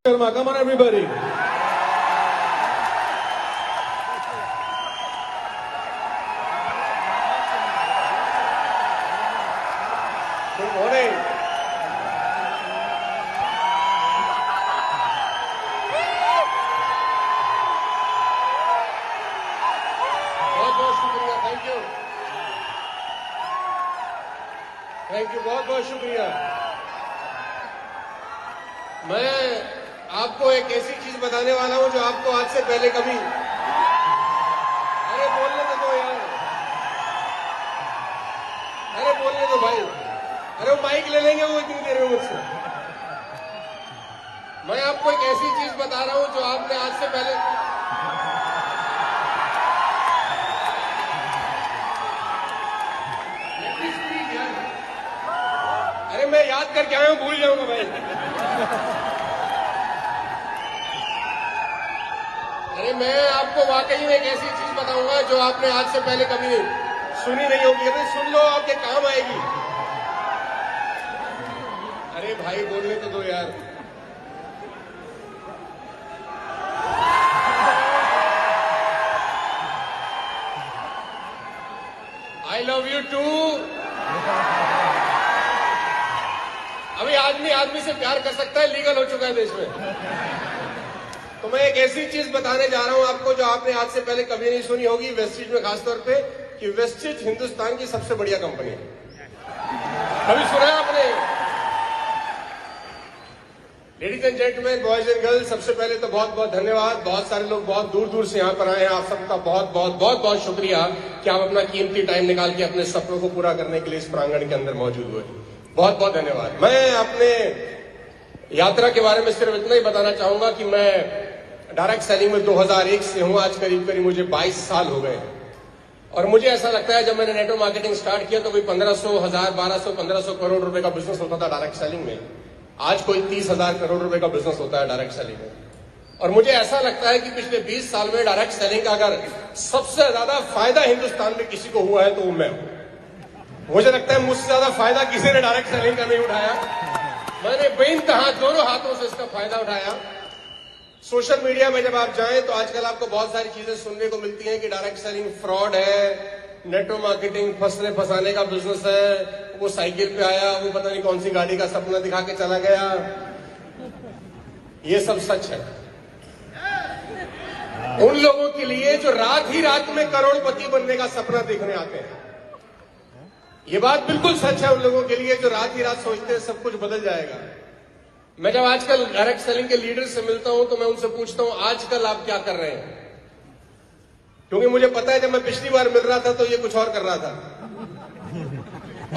Sharma, come on everybody. Good morning. बहुत शुक्रिया, thank you, बहुत शुक्रिया। मैं आपको एक ऐसी चीज बताने वाला हूं जो आपको आज से पहले कभी, अरे बोलने दो यार, अरे बोलने दो भाई, अरे वो माइक ले लेंगे वो इतनी देर में मुझसे। मैं आपको एक ऐसी चीज बता रहा हूं जो आपने आज से पहले, अरे मैं याद करके आया हूं, भूल जाऊंगा भाई। अरे मैं आपको वाकई में एक ऐसी चीज बताऊंगा जो आपने आज से पहले कभी सुनी नहीं होगी। अरे सुन लो, आपके काम आएगी। अरे भाई बोलने तो दो यार। I love you too. अभी आदमी से प्यार कर सकता है, लीगल हो चुका है देश में। तो मैं एक ऐसी चीज बताने जा रहा हूं आपको जो आपने आज से पहले कभी नहीं सुनी होगी, वेस्टिज में खासतौर पे, कि वेस्टिज हिंदुस्तान की सबसे बढ़िया कंपनी है। कभी सुना है आपने? Ladies and gentleman, boys and girls, सबसे पहले तो बहुत बहुत धन्यवाद। बहुत सारे लोग बहुत दूर दूर से यहाँ पर आए हैं। आप सबका बहुत बहुत बहुत बहुत शुक्रिया कि आप अपना कीमती टाइम निकाल के अपने सपनों को पूरा करने के लिए इस प्रांगण के अंदर मौजूद हुए। बहुत बहुत धन्यवाद। मैं अपने यात्रा के बारे में सिर्फ इतना ही बताना चाहूंगा कि मैं डायरेक्ट सेलिंग में 2001 से हूं। आज करीब करीब मुझे 22 साल हो गए। और मुझे ऐसा लगता है जब मैंने नेटवर्क मार्केटिंग स्टार्ट किया तो कोई 1500, 1000, 1200, 1500 करोड़ रुपए का बिजनेस होता था डायरेक्ट सेलिंग में। आज कोई 30,000 करोड़ रुपए का बिजनेस होता है डायरेक्ट सेलिंग में। और मुझे ऐसा लगता है कि पिछले 20 साल में डायरेक्ट सेलिंग का अगर सबसे ज्यादा फायदा हिंदुस्तान में किसी को हुआ है तो वो मैं हूं। मुझे लगता है मुझसे ज्यादा फायदा किसी ने डायरेक्ट सेलिंग का नहीं उठाया। मैंने बेइंतहा दोनों हाथों से इसका फायदा उठाया। सोशल मीडिया में जब आप जाएं तो आजकल आपको बहुत सारी चीजें सुनने को मिलती हैं कि डायरेक्ट सेलिंग फ्रॉड है, नेटवर्क मार्केटिंग फंसने फंसाने का बिजनेस है, वो साइकिल पे आया, वो पता नहीं कौन सी गाड़ी का सपना दिखा के चला गया। ये सब सच है उन लोगों के लिए जो रात ही रात में करोड़पति बनने का सपना देखने आते हैं। ये बात बिल्कुल सच है उन लोगों के लिए जो रात ही रात सोचते हैं सब कुछ बदल जाएगा। मैं जब आजकल डायरेक्ट सेलिंग के लीडर से मिलता हूं तो मैं उनसे पूछता हूं आजकल आप क्या कर रहे हैं, क्योंकि मुझे पता है जब मैं पिछली बार मिल रहा था तो ये कुछ और कर रहा था।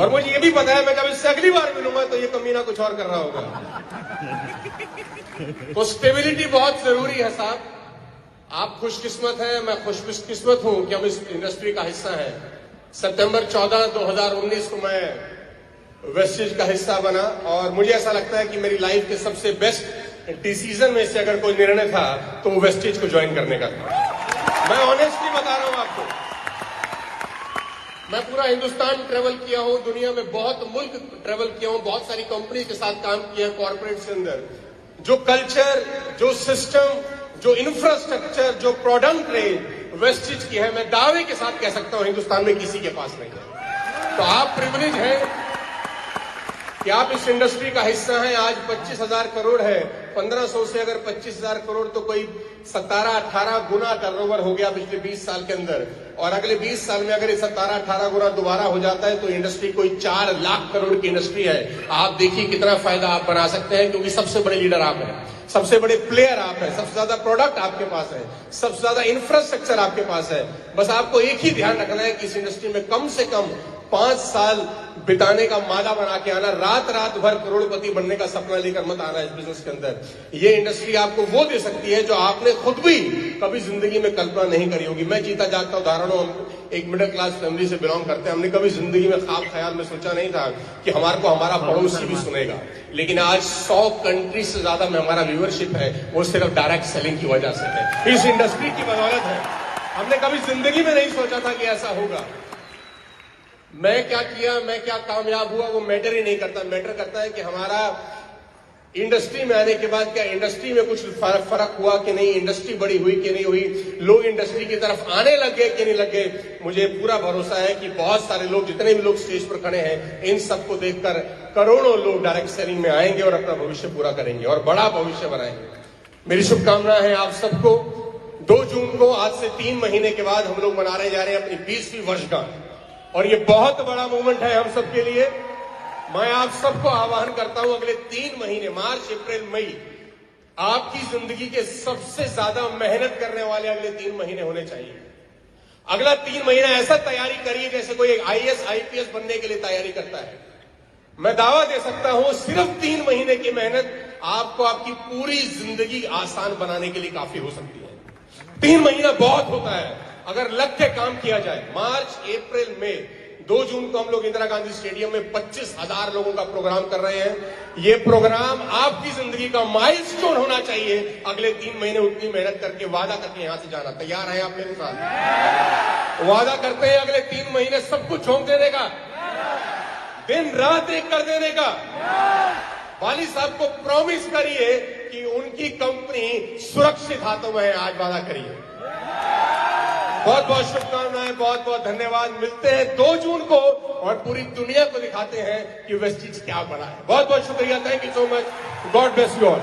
और मुझे ये भी पता है मैं जब इससे अगली बार मिलूंगा तो ये कमीना कुछ और कर रहा होगा। तो स्टेबिलिटी बहुत जरूरी है साहब। आप खुशकिस्मत हैं, मैं खुशकिस्मत हूं कि हम इस इंडस्ट्री का हिस्सा हैं। सितंबर 14, 2019 को मैं वेस्टिज का हिस्सा बना और मुझे ऐसा लगता है कि मेरी लाइफ के सबसे बेस्ट डिसीजन में से अगर कोई निर्णय था तो वो वेस्टिज को ज्वाइन करने का था। मैं ऑनेस्टली बता रहा हूं आपको। मैं पूरा हिंदुस्तान ट्रेवल किया हूं, दुनिया में बहुत मुल्क ट्रेवल किया हूं, बहुत सारी कंपनी के साथ काम किया कॉर्पोरेट के अंदर। जो कल्चर, जो सिस्टम, जो इंफ्रास्ट्रक्चर, जो प्रोडक्ट रेंज वेस्टिज की है, मैं दावे के साथ कह सकता हूं हिंदुस्तान में किसी के पास नहीं है। तो आप प्रिविलेज हैं कि आप इस इंडस्ट्री का हिस्सा हैं। आज 25,000 करोड़ है, 1500 से अगर 25,000 करोड़ तो कोई 17-18 गुना टर्नओवर हो गया पिछले 20 साल के अंदर। और अगले 20 साल में अगर ये 17-18 गुना दोबारा हो जाता है तो इंडस्ट्री कोई 4 लाख करोड़ की इंडस्ट्री है। आप देखिए कितना फायदा आप बना सकते हैं, क्योंकि सबसे बड़े लीडर आप हैं, सबसे बड़े प्लेयर आप हैं, सबसे ज्यादा प्रोडक्ट आपके पास है, सबसे ज्यादा इंफ्रास्ट्रक्चर आपके पास है। बस आपको एक ही ध्यान रखना है कि इस इंडस्ट्री में कम से कम 5 साल बिताने का मादा बना के आना। रात रात भर करोड़पति बनने का सपना लेकर मत आना इस बिजनेस के अंदर। ये इंडस्ट्री आपको वो दे सकती है जो आपने खुद भी कभी जिंदगी में कल्पना नहीं करी होगी। मैं जीता जागता उदाहरण हूं, हम एक मिडिल क्लास फैमिली से बिलोंग करते हैं। हमने कभी जिंदगी में ख्वाब ख्याल में सोचा नहीं था कि हमारे को हमारा पड़ोसी भी सुनेगा। लेकिन आज 100 कंट्री से ज्यादा में हमारा व्यूअरशिप है, वो सिर्फ डायरेक्ट सेलिंग की वजह से है, इस इंडस्ट्री की बदौलत है। हमने कभी जिंदगी में नहीं सोचा था कि ऐसा होगा। मैं क्या किया, मैं क्या कामयाब हुआ, वो मैटर ही नहीं करता। मैटर करता है कि हमारा इंडस्ट्री में आने के बाद क्या इंडस्ट्री में कुछ फर्क हुआ कि नहीं, इंडस्ट्री बड़ी हुई कि नहीं हुई, लोग इंडस्ट्री की तरफ आने लग गए कि नहीं लग गए, मुझे पूरा भरोसा है कि बहुत सारे लोग, जितने भी लोग स्टेज पर खड़े हैं, इन सबको देखकर करोड़ों लोग डायरेक्ट सेलिंग में आएंगे और अपना भविष्य पूरा करेंगे और बड़ा भविष्य बनाएंगे। मेरी शुभकामनाएं हैं आप सबको। 2 जून को, आज से 3 महीने के बाद हम लोग मनाने जा रहे हैं अपनी 20वीं वर्षगांठ और ये बहुत बड़ा मूवमेंट है हम सबके लिए। मैं आप सबको आह्वान करता हूं, अगले 3 महीने, मार्च, अप्रैल, मई, आपकी जिंदगी के सबसे ज्यादा मेहनत करने वाले अगले 3 महीने होने चाहिए। अगला 3 महीना ऐसा तैयारी करिए जैसे कोई IAS IPS बनने के लिए तैयारी करता है। मैं दावा दे सकता हूं, सिर्फ 3 महीने की मेहनत आपको आपकी पूरी जिंदगी आसान बनाने के लिए काफी हो सकती है। 3 महीना बहुत होता है अगर लग के काम किया जाए। मार्च, अप्रैल, मई, 2 जून को हम लोग इंदिरा गांधी स्टेडियम में 25,000 लोगों का प्रोग्राम कर रहे हैं। ये प्रोग्राम आपकी जिंदगी का माइलस्टोन होना चाहिए। अगले 3 महीने उतनी मेहनत करके, वादा करके यहां से जाना। तैयार हैं आप मेरे साथ? वादा करते हैं अगले 3 महीने सब कुछ झोंक देने का, दिन रात एक कर देने का। वाली साहब को प्रॉमिस करिए कि उनकी कंपनी सुरक्षित हाथों में है। आज वादा करिए। बहुत बहुत शुभकामनाएं, बहुत बहुत धन्यवाद। मिलते हैं 2 जून को और पूरी दुनिया को दिखाते हैं कि वेस्टीज क्या बना है। बहुत बहुत शुक्रिया। Thank you so much. God bless you all.